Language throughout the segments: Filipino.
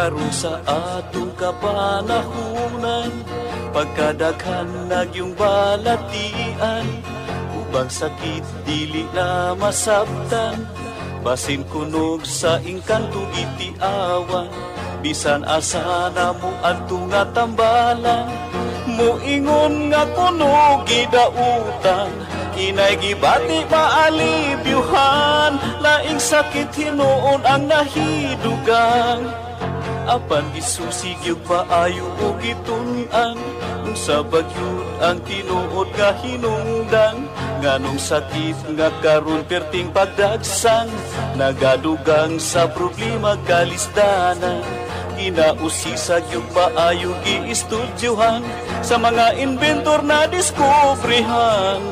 Karon sa atong kapanahunan, pagkadaghan nagyong balatian, ubang sakit dili na masabtan, basin kunog sa ingkantong itiawan, bisan asa na mo adto nga tambalan, muingon nga kunog gidautan, inay gibati maalibyuhan, laing sakit hinuon ang nahidugang, apan gisusig yung paayo o gitun-an, kung sa bagyod ang tinuod nga hinungdan, nganong sakit nga karon perting pagdagsang, nagadugang sa problema kalisdanan, ginausisag yung paayo giistudyohan, sa mga inventor na diskubrihan,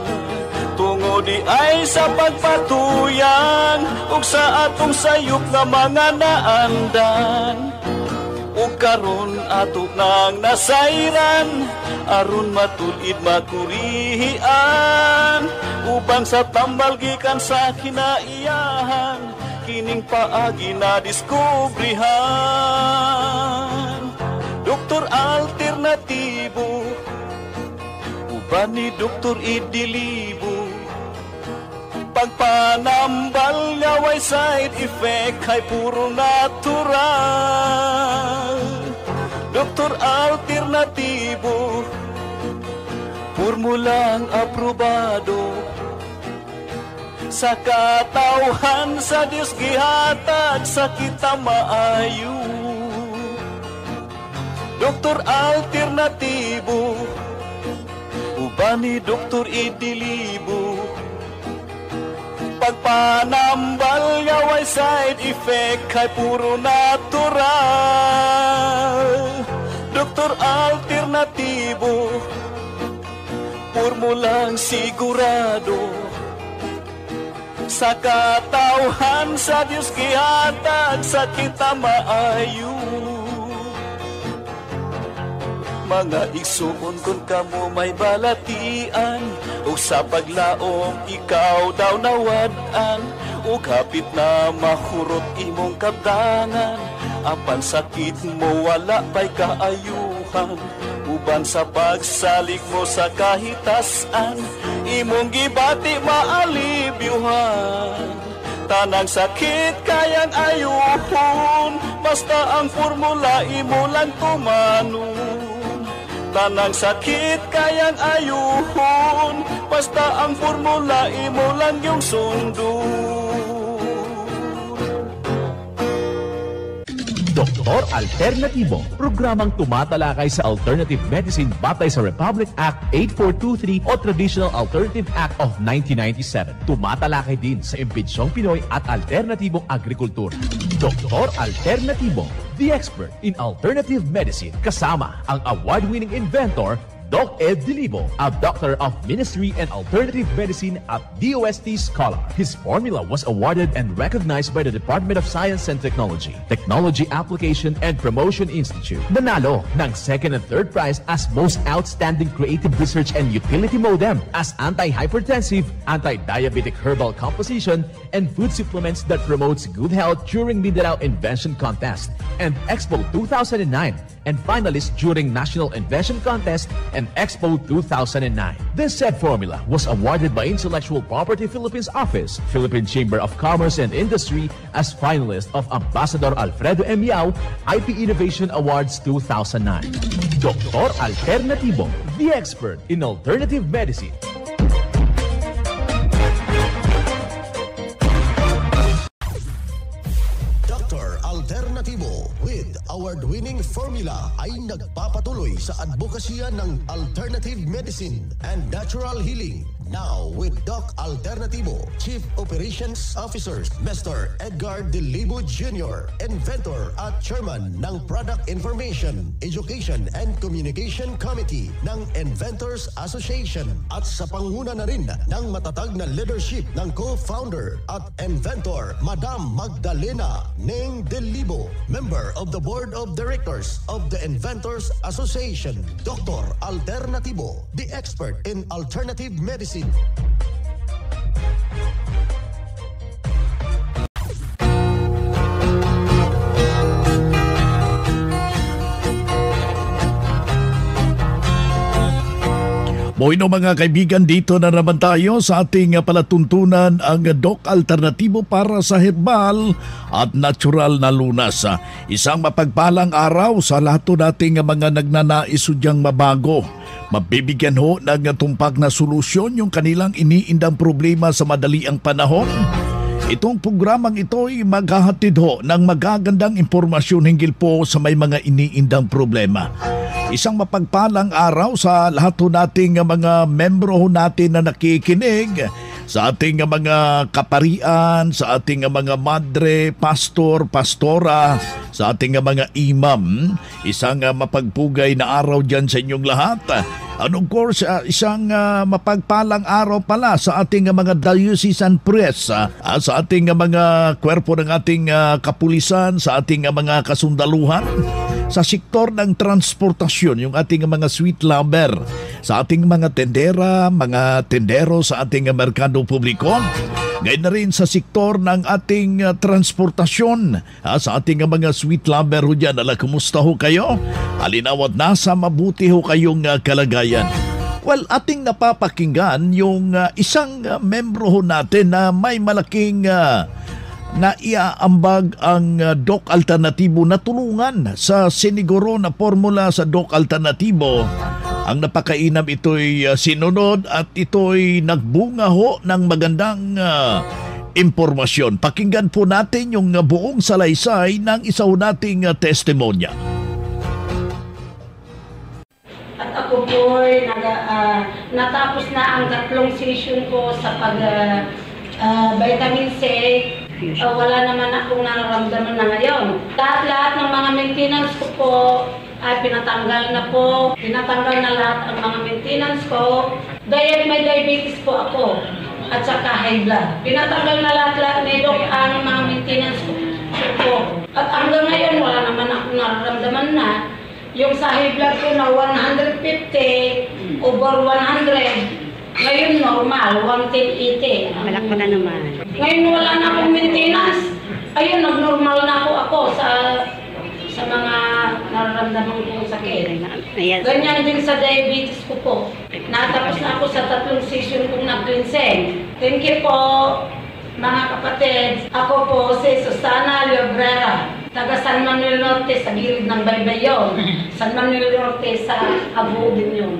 tungo di ay sa pagpatuyang, ug sa atong sayop nga mga naandan, ug karon ato nang nasayran, aron matulid makurihian, ubang sa tambal gikan sa kinaiyahan, kining paagi na diskubrihan. Doktor alternatibo, uban ni Doktor Idilibo, pagpanambal nga way side effect ay puro natural. Doktor alternatibo, formulang aprobado, sa katawhan sa Diyos gihatag sa kita maayo. Doktor alternatibo, uban ni Doktor Idilibo, pagpanambal nga way side effect ay puro natural. Doktor alternatibo, formulang sigurado, sa katawhan sa Diyos gihatag sa kita maayo. Mga igsuon kung kamo may balatian, o sa paglaom ikaw daw nawad-an, o kapit na mahurot imong kabdangan, apan sakit mo wala pa'y kaayuhan, uban sa pagsalig mo sa kahitasan, imong gibati maalibyuhan, tanang sakit kayang ayuhon, basta ang formula imo lang tumanon. Tanang sakit kayang ayuhon, basta ang formula imo lang yung sundon. Doktor Alternatibo, programang tumatalakay sa alternative medicine batay sa Republic Act 8423 o Traditional Alternative Act of 1997. Tumatalakay din sa impinsyong Pinoy at alternatibong agrikultura. Doktor Alternatibo, the expert in alternative medicine, kasama ang award-winning inventor Doc Ed Dilibo, a doctor of ministry and alternative medicine at DOST Scholar. His formula was awarded and recognized by the Department of Science and Technology, Technology Application and Promotion Institute. Nanalo ng second and third prize as Most Outstanding Creative Research and Utility Modem, as Anti-Hypertensive, Anti-Diabetic Herbal Composition, and Food Supplements that Promotes Good Health during Mindanao Invention Contest and Expo 2009, and finalist during National Invention Contest and Expo 2009. This said formula was awarded by Intellectual Property Philippines Office, Philippine Chamber of Commerce and Industry as finalist of Ambassador Alfredo M. Yao IP Innovation Awards 2009. Doktor Alternatibo, the expert in alternative medicine. Alternatibo with award-winning formula ay nagpapatuloy sa advokasya ng alternative medicine and natural healing. Now with Doc Alternatibo, Chief Operations Officer Mr. Edgar Dilibo Jr., Inventor at Chairman ng Product Information, Education and Communication Committee ng Inventors Association at sa panguna na rin ng matatag na leadership ng co-founder at inventor Madam Magdalena Neng Dilibo, Member of the Board of Directors of the Inventors Association. Dr. Alternatibo, the expert in alternative medicine. Bueno mga kaibigan, dito na naman tayo sa ating palatuntunan ang Doc Alternatibo para sa herbal at natural na lunas. Isang mapagpalang araw sa lahat nating mga nagnanais udyang mabago. Mabibigyan ho ng tumpak na solusyon yung kanilang iniindang problema sa madaliang panahon. Itong programang ito ay maghahatid ho ng magagandang impormasyon hinggil po sa may mga iniindang problema. Isang mapagpalang araw sa lahat ho nating mga membro ho natin na nakikinig, sa ating mga kaparian, sa ating mga madre, pastor, pastora, sa ating mga imam. Isang mapagpugay na araw dyan sa inyong lahat. And of course, isang mapagpalang araw pala sa ating mga diocesan priests, sa ating mga kwerpo ng ating kapulisan, sa ating mga kasundaluhan, sa sektor ng transportasyon, yung ating mga sweet lover, sa ating mga tendera, mga tendero sa ating merkado publiko, ngayon na rin sa sektor ng ating transportasyon, sa ating mga sweet lover ho dyan. Kumusta ho kayo? Halinawat nasa mabuti ho kayong kalagayan. Well, ating napapakinggan yung isang membro ho natin na may malaking na iaambag ang Doc Alternatibo na tulungan sa siniguro na formula sa Doc Alternatibo. Ang napakainam ito'y sinunod at ito'y nagbunga ho ng magandang impormasyon. Pakinggan po natin yung buong salaysay ng isa nating testimonya. At ako po natapos na ang 3 session ko sa vitamin C. Wala naman akong nararamdaman na ngayon. Lahat ng mga maintenance ko po ay pinatanggal na po. Pinatanggal na lahat ang mga maintenance ko. May diabetes po ako at saka high blood. Pinatanggal na lahat ni Doc ang mga maintenance ko po. At hanggang ngayon wala naman akong nararamdaman na. Yung sa high blood ko na 150 over 100. Ngayon normal, 180. Malak mo na naman. Ngayon wala na akong maintenance. Ayun, nag-normal na ako sa mga nararamdaman kong sakit. Ganyan din sa diabetes ko po. Natapos na ako sa 3 session kong nag-cleansing. Thank you po, mga kapatid. Ako po si Susana Llobrera, taga San Manuel Norte, sa gilid ng Baybayon. San Manuel Norte sa Abu din yun.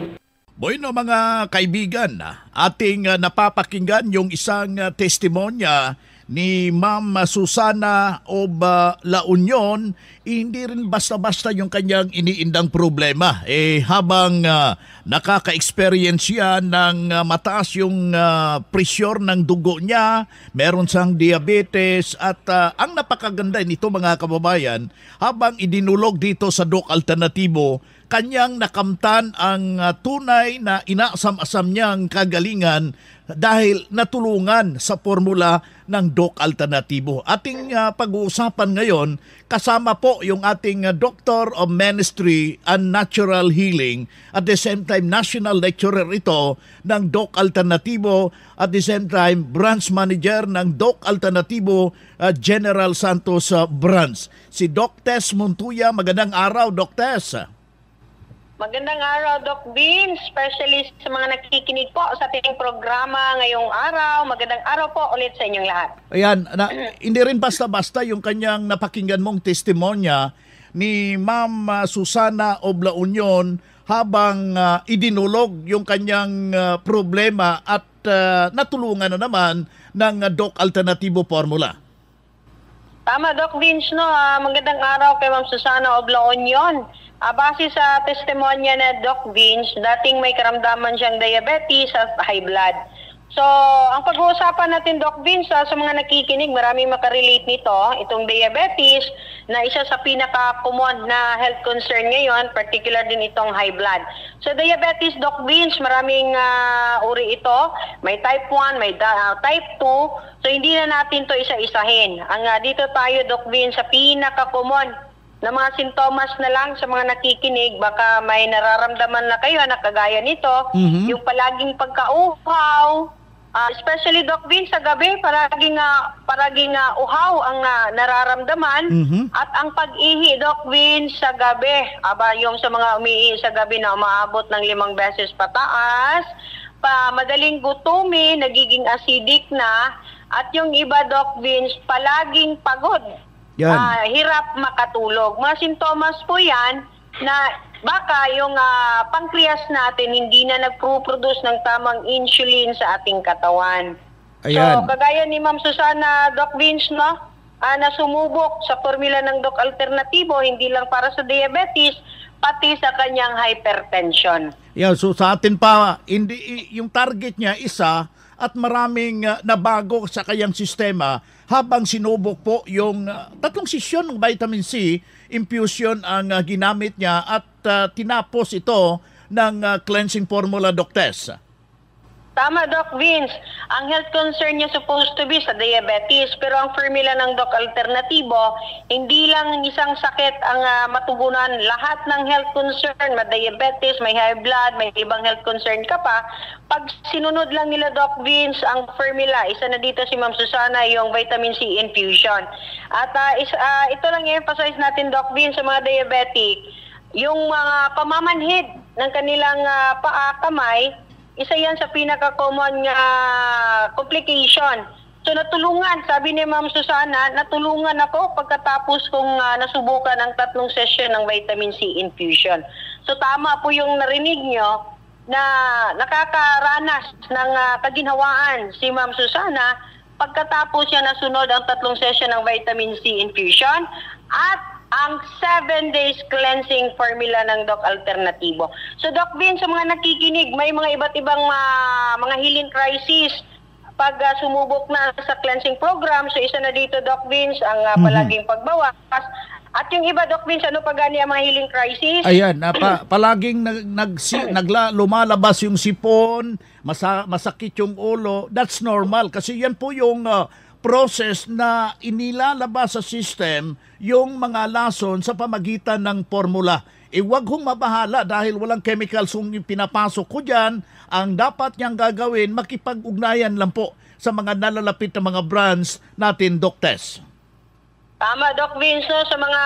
Bueno mga kaibigan, ating napapakinggan yung isang testimonya ni Ma'am Susana of La Union. Hindi rin basta-basta yung kanyang iniindang problema. Habang nakaka-experience siya ng mataas yung pressure ng dugo niya, meron siyang diabetes at ang napakaganda nito mga kababayan, habang idinulog dito sa Doc Alternatibo, kanyang nakamtan ang tunay na inaasam-asam niyang kagalingan dahil natulungan sa formula ng Doc Alternatibo. Ating pag-uusapan ngayon, kasama po yung ating Doctor of Ministry and Natural Healing, at the same time National Lecturer ito ng Doc Alternatibo, at the same time Branch Manager ng Doc Alternatibo General Santos Branch, si Doc Tess Montuya. Magandang araw, Doc Tess. Magandang araw, Doc Bean, especially sa mga nakikinig po sa ating programa ngayong araw. Magandang araw po ulit sa inyong lahat. Ayan, hindi rin basta-basta yung kanyang napakinggan mong testimonya ni Ma'am Susana of La Union habang idinulog yung kanyang problema at natulungan na naman ng Doc Alternatibo formula. Tama, Doc Vince, no? Magandang araw kay Ma'am Susana of La Union. Base sa testimonya na Doc Vince, dating may karamdaman siyang diabetes at high blood. So, ang pag-uusapan natin, Doc Vince, sa mga nakikinig, maraming makarelate nito, itong diabetes, na isa sa pinaka-common na health concern ngayon, particular din itong high blood. So, diabetes, Doc Vince, maraming uri ito. May type 1, may type 2. So, hindi na natin to isa-isahin. Dito tayo, Doc Vince, sa pinaka-common na mga sintomas na lang sa mga nakikinig, baka may nararamdaman na kayo na kagaya nito, yung palaging pagkauhaw, Especially Doc Vin, sa gabi, paraging uhaw ang nararamdaman. At ang pag-ihi, Doc Vin, sa gabi, yung sa mga umiihi sa gabi na umaabot ng 5 beses pataas, madaling gutumin, nagiging acidic na, at yung iba, Doc Vince, palaging pagod. Hirap makatulog. Mga sintomas po yan na baka yung pancreas natin hindi na nagpo-produce ng tamang insulin sa ating katawan. Ayan. So, kagaya ni Ma'am Susana, Doc Vince, no? Na sumubok sa formula ng Doc Alternatibo, hindi lang para sa diabetes, pati sa kanyang hypertension. So sa atin pa, hindi, yung target niya isa at maraming nabago sa kanyang sistema habang sinubok po yung 3 sesyon ng vitamin C infusion ang ginamit niya at tinapos ito ng cleansing formula, Doc Tess. Tama, Doc Vince. Ang health concern niya supposed to be sa diabetes, pero ang formula ng Doc Alternatibo, hindi lang isang sakit ang matugunan. Lahat ng health concern, may diabetes, may high blood, may ibang health concern ka pa. Pag sinunod lang nila, Doc Vince, ang formula, isa na dito si Ma'am Susana, yung vitamin C infusion. At ito lang i-emphasize natin, Doc Vince, sa mga diabetic, yung mga pamamanhid ng kanilang paa, kamay, isa yan sa pinaka-common complication. So natulungan, sabi ni Ma'am Susana, natulungan ako pagkatapos kong nasubukan ang 3 session ng vitamin C infusion. So tama po yung narinig nyo na nakakaranas ng kaginhawaan si Ma'am Susana pagkatapos niya nasunod ang 3 session ng vitamin C infusion at ang 7 days cleansing formula ng Doc Alternatibo. So Doc Vin, sa mga nakikinig, may mga iba't ibang mga healing crisis pag sumubok na sa cleansing program. So isa na dito, Doc Vince, ang palaging pagbawas. At yung iba, Doc Vince, ano pa gani ang mga healing crisis? Ayan, palaging lumalabas yung sipon, masakit yung ulo. That's normal kasi yan po yung process na inilalabas sa system yung mga lason sa pamagitan ng formula. Huwag hong mabahala dahil walang chemicals yung pinapasok ko dyan. Ang dapat niyang gagawin, makipag-ugnayan lang po sa mga nalalapit na mga brands natin, Doc Tess. Tama, Doc Vince, no? Sa mga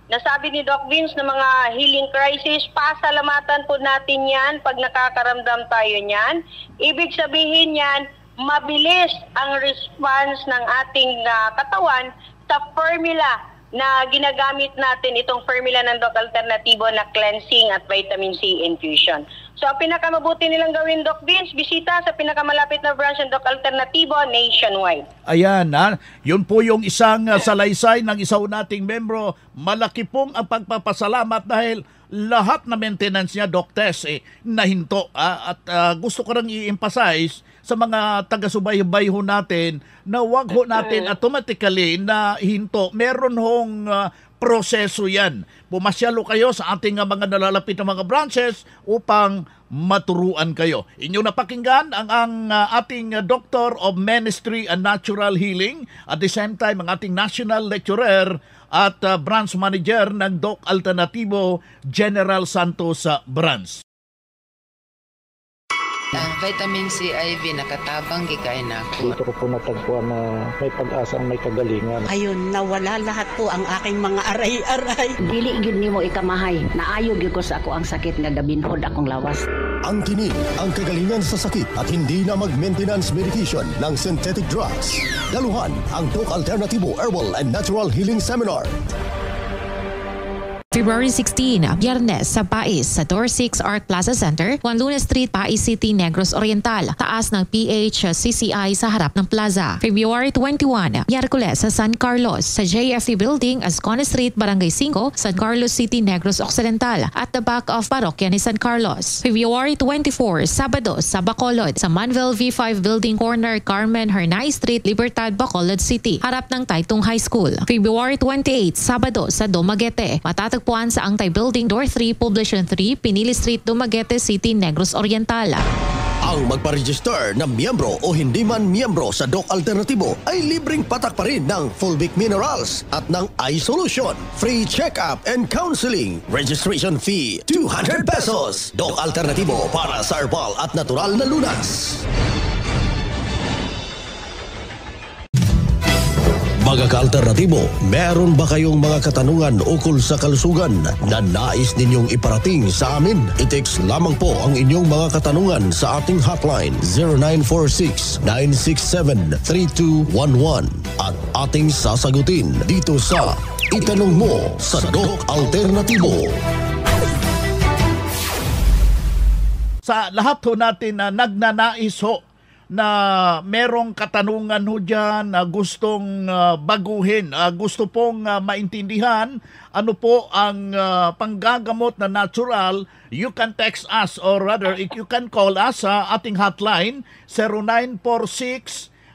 nasabi ni Doc Vince na mga healing crisis, pasalamatan po natin yan pag nakakaramdam tayo niyan. Ibig sabihin yan, mabilis ang response ng ating katawan sa formula na ginagamit natin, itong formula ng Doc Alternatibo na cleansing at vitamin C infusion. So, ang pinakamabuti nilang gawin, Doc Vince, bisita sa pinakamalapit na branch ng Doc Alternatibo nationwide. Ayan, yun po yung isang salaysay ng isaw nating membro. Malaki pong ang pagpapasalamat dahil lahat na maintenance niya, Doc Tess, nahinto. At gusto ko rin i-emphasize sa mga taga-subaybay ho natin na wag ho natin automatically na hinto. Meron hong proseso yan. Pumasyalo kayo sa ating mga nalalapit na mga branches upang maturuan kayo. Inyong napakinggan ang ating Doctor of Ministry and Natural Healing, at the same time ang ating National Lecturer at Branch Manager ng Doc Alternatibo, General Santos Branch. Vitamin C IV nakatabang gikain ako. Dito ko po natagpuan na may pag-asa ang may kagalingan. Ayun, nawala lahat po ang aking mga aray-aray. Dili gyud nimo ikamahay. Naayo gyud ko sa ako ang sakit nga gabinhod akong lawas. Ang tinig, ang kagalingan sa sakit at hindi na mag-maintenance medication ng synthetic drugs. Daluhan ang Doc Alternatibo Herbal and Natural Healing Seminar. February 16, Biyernes sa Pais sa Door 6 Art Plaza Center, Juan Luna Street, Pais City, Negros Oriental. Taas ng PHCCI sa harap ng plaza. February 21, Miyerkules sa San Carlos sa JFE Building, Ascona Street, Barangay 5, San Carlos City, Negros Occidental, at the back of parokya ni San Carlos. February 24, Sabado sa Bacolod sa Manvel V5 Building Corner, Carmen Hernay Street, Libertad, Bacolod City, harap ng Taytong High School. February 28, Sabado sa Dumaguete. Matatagpuan sa Angtay Building, Door 3, Poblacion 3, Pinili Street, Dumaguete City, Negros Oriental. Ang magpa-register na miyembro o hindi man miyembro sa Doc Alternatibo ay libreng patak pa rin ng Fulvic Minerals at ng iSolution. Free check-up and counseling. Registration fee, 200 pesos. Doc Alternatibo para sa herbal at natural na lunas. Mga ka-alternatibo, meron ba kayong mga katanungan ukol sa kalusugan na nais ninyong iparating sa amin? I-text lamang po ang inyong mga katanungan sa ating hotline 0946-967-3211 at ating sasagutin dito sa Itanong Mo sa Doc Alternatibo. Sa lahat ho natin na nagnanais ho na merong katanungan ho dyan na gustong baguhin, gusto pong maintindihan ano po ang panggagamot na natural, you can text us or rather you can call us sa ating hotline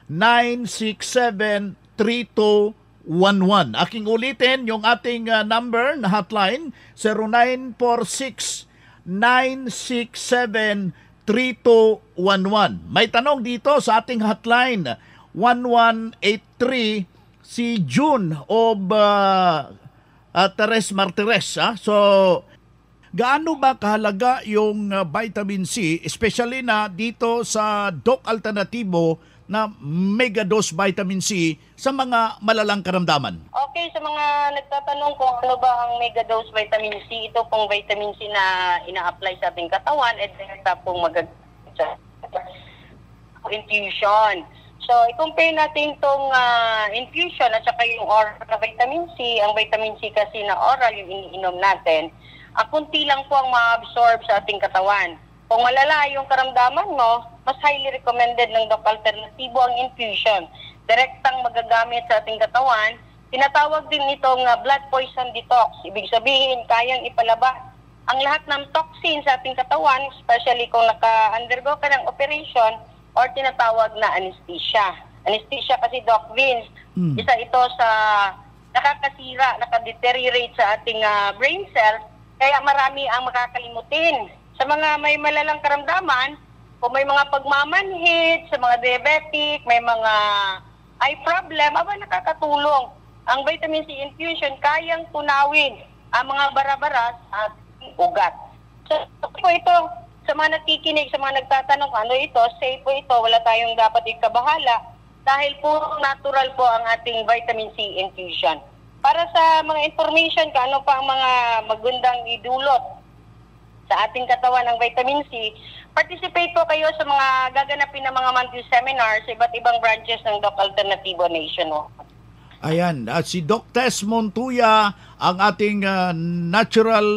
0946-967-3211. Aking ulitin yung ating number na hotline 0946-967-3211. May tanong dito sa ating hotline 1183 si June of Teres Martires. So, gaano ba kahalaga yung vitamin C, especially na dito sa Doc Alternatibo na megadose vitamin C sa mga malalang karamdaman? Okay, sa mga nagtatanong kung ano ba ang megadose vitamin C, ito pong vitamin C na ina-apply sa ating katawan at direkta pong sa infusion. So, i-compare natin itong infusion at saka yung oral na vitamin C. Ang vitamin C kasi na oral, yung iniinom natin, kunti lang po ang ma-absorb sa ating katawan. Kung malala yung karamdaman mo, mas highly recommended ng Doc Alternatibo ang infusion. Direktang magagamit sa ating katawan. Tinatawag din itong blood poison detox. Ibig sabihin, kayang ipalabas ang lahat ng toxin sa ating katawan, especially kung naka-undergo ka ng operation or tinatawag na anesthesia. Anesthesia kasi, Doc Vince, isa ito sa nakakasira, nakadeteriorate sa ating brain cells, kaya marami ang makakalimutin. Sa mga may malalang karamdaman, kung may mga pagmamanhid, sa mga diabetic, may mga eye problem, nakakatulong. Ang vitamin C infusion, kayang tunawin ang mga barabaras at ugat. So, ito, sa mga nakikinig, sa mga nagtatanong, ano ito, safe po ito, wala tayong dapat ikabahala dahil puro natural po ang ating vitamin C infusion. Para sa mga information, ano pa ang mga magandang idulot sa ating katawan ng vitamin C, participate po kayo sa mga gaganapin na mga monthly seminars sa iba't ibang branches ng Doc Alternatibo Nation. Ayan, si Doc Tess Montuya, ang ating natural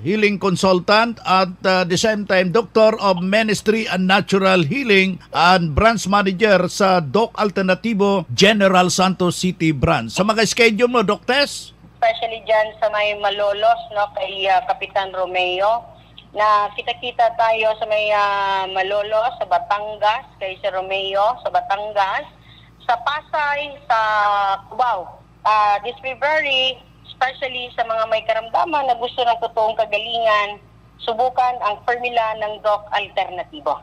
healing consultant at the same time Doctor of Ministry and Natural Healing and Branch Manager sa Doc Alternatibo General Santos City Branch. Sa mga schedule mo, Doc Tess? Especially dyan sa may Malolos, kay Kapitan Romeo, na kita-kita tayo sa may Malolos, sa Batangas, kay Sir Romeo, sa Batangas, sa Pasay, sa Cubao. This February, especially sa mga may karamdaman na gusto ng totoong kagalingan, subukan ang formula ng Doc Alternatibo.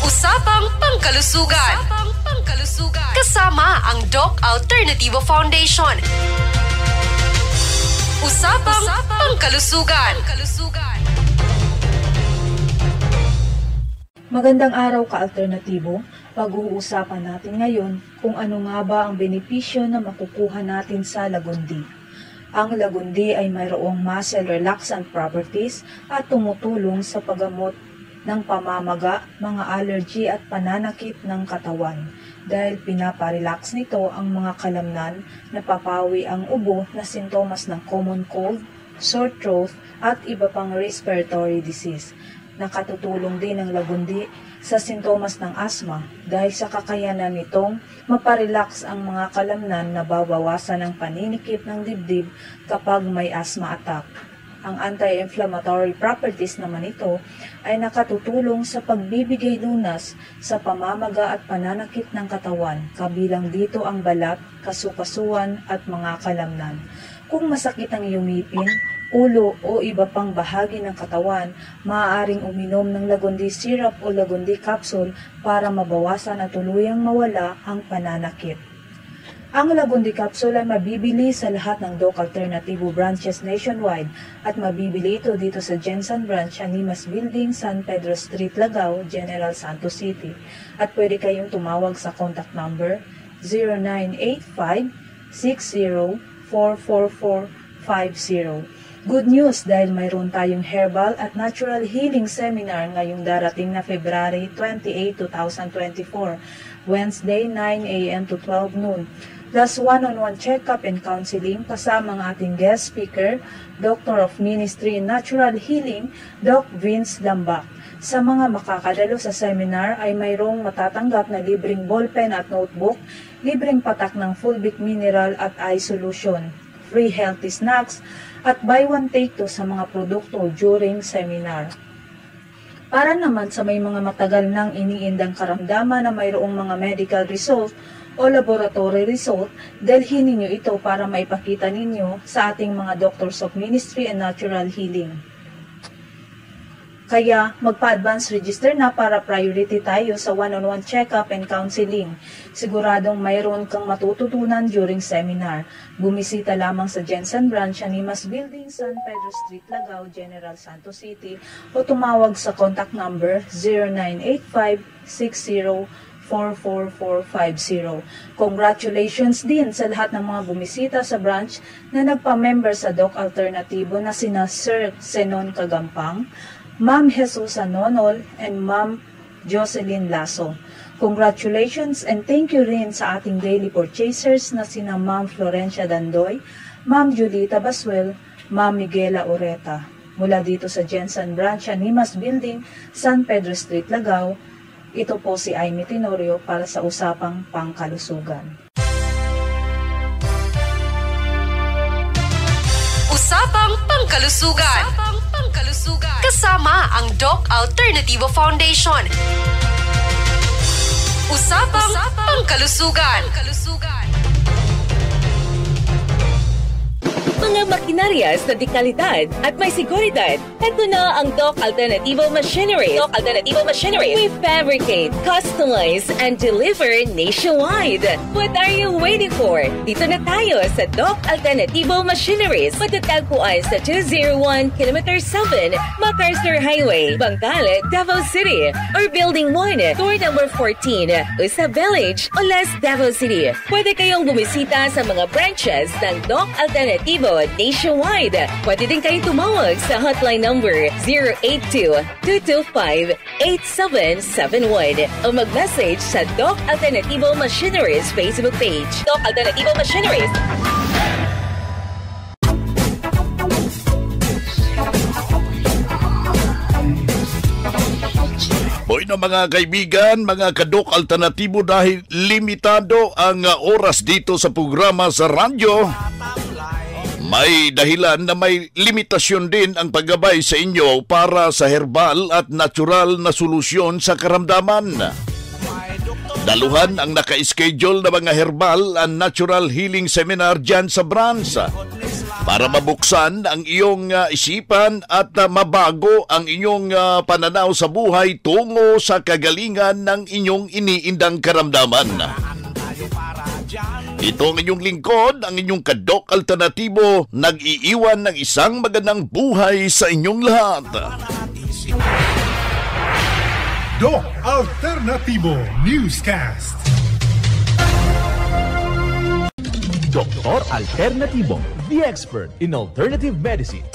Usapang Pangkalusugan. Kasama ang Doc Alternatibo Foundation. Usapang Pangkalusugan. Magandang araw ka-alternatibo. Pag-uusapan natin ngayon kung ano nga ba ang benepisyo na makukuha natin sa lagundi. Ang lagundi ay mayroong muscle relaxant properties at tumutulong sa paggamot ng pamamaga, mga allergy at pananakit ng katawan dahil pinaparelax nito ang mga kalamnan, napapawi ang ubo na sintomas ng common cold, sore throat at iba pang respiratory disease. Nakatutulong din ang lagundi sa sintomas ng asthma dahil sa kakayanan nitong maparelax ang mga kalamnan na babawasan ang paninikip ng dibdib kapag may asthma attack. Ang anti-inflammatory properties naman ito ay nakatutulong sa pagbibigay lunas sa pamamaga at pananakit ng katawan, kabilang dito ang balat, kasukasuan at mga kalamnan. Kung masakit ang iyong ngipin, ulo o iba pang bahagi ng katawan, maaaring uminom ng lagundi syrup o lagundi capsule para mabawasan at tuluyang mawala ang pananakit. Ang Lagundi Capsule ay mabibili sa lahat ng Doc Alternativo branches nationwide at mabibili ito dito sa Jensen Branch, Animas Building, San Pedro Street, Lagao, General Santos City. At pwede kayong tumawag sa contact number 0985-60-44450. Good news dahil mayroon tayong herbal at natural healing seminar ngayong darating na February 28, 2024, Wednesday 9 a.m. to 12 noon. Plus one-on-one check-up and counseling kasama ang ating guest speaker, Doctor of Ministry in Natural Healing, Doc Vince Lambak. Sa mga makakadalo sa seminar ay mayroong matatanggap na libreng ballpen at notebook, libreng patak ng Fulvic Mineral at Eye Solution, free healthy snacks, at buy one take two sa mga produkto during seminar. Para naman sa may mga matagal nang iniindang karamdaman na mayroong mga medical result o laboratory result, dalhin ninyo ito para maipakita ninyo sa ating mga Doctors of Ministry and Natural Healing. Kaya magpa-advance register na para priority tayo sa one-on-one check-up and counseling. Siguradong mayroon kang matututunan during seminar. Bumisita lamang sa Jensen Branch, Animas Building, San Pedro Street, Lagao, General Santos City o tumawag sa contact number 0985-60-44450. Congratulations din sa lahat ng mga bumisita sa branch na nagpa-member sa Doc Alternativo na sina Sir Zenon Kagampang, Ma'am Jesus Anonol, and Ma'am Jocelyn Lasso. Congratulations and thank you rin sa ating daily purchasers na sina Ma'am Florencia Dandoy, Ma'am Julita Baswell, Ma'am Miguela Oreta. Mula dito sa Jensen Branch, Animas Building, San Pedro Street, Lagao, ito po si Aimee Tenorio para sa Usapang Pangkalusugan. Usapang Pangkalusugan. Kasama ang Doc Alternativo Foundation. Usapang Pangkalusugan. Mga makinarias na di kalidad at may seguridad. Ito na ang Doc Alternativo Machinery. Doc Alternativo Machinery. We fabricate, customize, and deliver nationwide. What are you waiting for? Dito na tayo sa Doc Alternativo Machineries. Matatagpuan sa 201 km 7 MacArthur Highway, Bangkal, Davao City. Or Building 1, Door number 14, Usa Village, Olas, Davao City. Pwede kayong bumisita sa mga branches ng Doc Alternativo nationwide. Pwede din kayong tumawag sa hotline number 082-225-8771 o mag-message sa Doc Alternativo Machineries Facebook page. Doc Alternativo Machineries. Bueno mga kaibigan, mga ka-Doc Alternatibo, dahil limitado ang oras dito sa programa sa radyo, may dahilan na may limitasyon din ang paggabay sa inyo para sa herbal at natural na solusyon sa karamdaman. Daluhan ang naka-schedule na mga herbal and natural healing seminar dyan sa branch para mabuksan ang iyong isipan at mabago ang inyong pananaw sa buhay tungo sa kagalingan ng inyong iniindang karamdaman. Ito ang inyong lingkod, ang inyong ka-Doc Alternatibo, nag-iiwan ng isang magandang buhay sa inyong lahat. Doc Alternativo Newscast. Dr. Alternativo, the expert in alternative medicine.